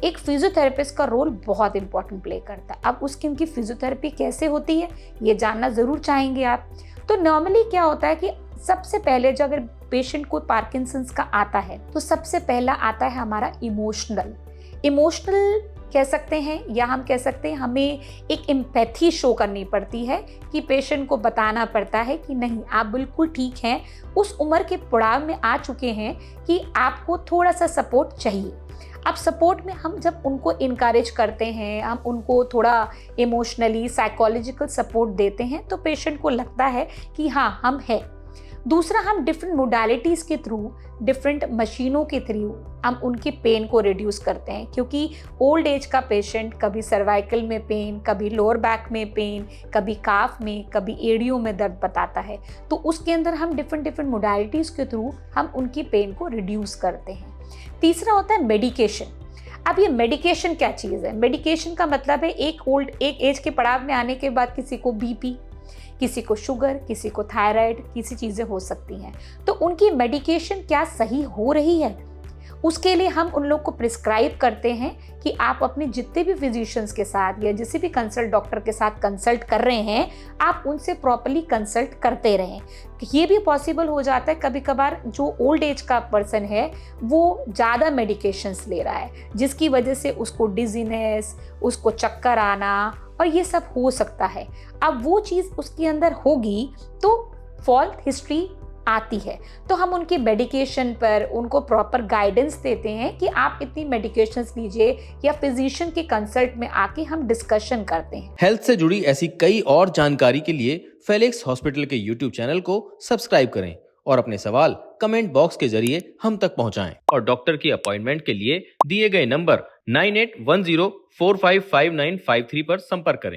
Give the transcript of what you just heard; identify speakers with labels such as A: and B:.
A: एक फिजियोथेरेपिस्ट का रोल बहुत इंपॉर्टेंट प्ले करता है। अब उसकी उनकी फिजियोथेरेपी कैसे होती है ये जानना ज़रूर चाहेंगे आप। तो नॉर्मली क्या होता है कि सबसे पहले जो अगर पेशेंट को पार्किंसंस का आता है तो सबसे पहला आता है हमारा इमोशनल कह सकते हैं, या हम कह सकते हैं हमें एक एम्पैथी शो करनी पड़ती है कि पेशेंट को बताना पड़ता है कि नहीं आप बिल्कुल ठीक हैं, उस उम्र के पड़ाव में आ चुके हैं कि आपको थोड़ा सा सपोर्ट चाहिए। अब सपोर्ट में हम जब उनको इनकरेज करते हैं, हम उनको थोड़ा इमोशनली साइकोलॉजिकल सपोर्ट देते हैं तो पेशेंट को लगता है कि हाँ हम हैं। दूसरा, हम डिफरेंट मोडालिटीज़ के थ्रू, डिफरेंट मशीनों के थ्रू हम उनकी पेन को रिड्यूस करते हैं, क्योंकि ओल्ड एज का पेशेंट कभी सर्वाइकल में पेन, कभी लोअर बैक में पेन, कभी काफ में, कभी एड़ियों में दर्द बताता है। तो उसके अंदर हम डिफरेंट मोडालिटीज़ के थ्रू हम उनकी पेन को रिड्यूस करते हैं। तीसरा होता है मेडिकेशन। अब ये मेडिकेशन क्या चीज़ है? मेडिकेशन का मतलब है एक एज के पड़ाव में आने के बाद किसी को बीपी, किसी को शुगर, किसी को थायराइड, किसी चीज़ें हो सकती हैं, तो उनकी मेडिकेशन क्या सही हो रही है उसके लिए हम उन लोग को प्रिस्क्राइब करते हैं कि आप अपने जितने भी फिजिशियंस के साथ या जिस भी कंसल्ट डॉक्टर के साथ कंसल्ट कर रहे हैं आप उनसे प्रॉपर्ली कंसल्ट करते रहें। ये भी पॉसिबल हो जाता है कभी कभार जो ओल्ड एज का पर्सन है वो ज़्यादा मेडिकेशंस ले रहा है जिसकी वजह से उसको डिजीनेस, उसको चक्कर आना और ये सब हो सकता है। अब वो चीज़ उसके अंदर होगी तो फॉल्ट हिस्ट्री आती है, तो हम उनकी मेडिकेशन पर उनको प्रॉपर गाइडेंस देते हैं कि आप इतनी मेडिकेशंस लीजिए, या फिजिशियन के कंसल्ट में आके हम डिस्कशन करते हैं।
B: हेल्थ से जुड़ी ऐसी कई और जानकारी के लिए फेलिक्स हॉस्पिटल के यूट्यूब चैनल को सब्सक्राइब करें और अपने सवाल कमेंट बॉक्स के जरिए हम तक पहुंचाएं। और डॉक्टर की अपॉइंटमेंट के लिए दिए गए नंबर 9810455953 पर संपर्क करें।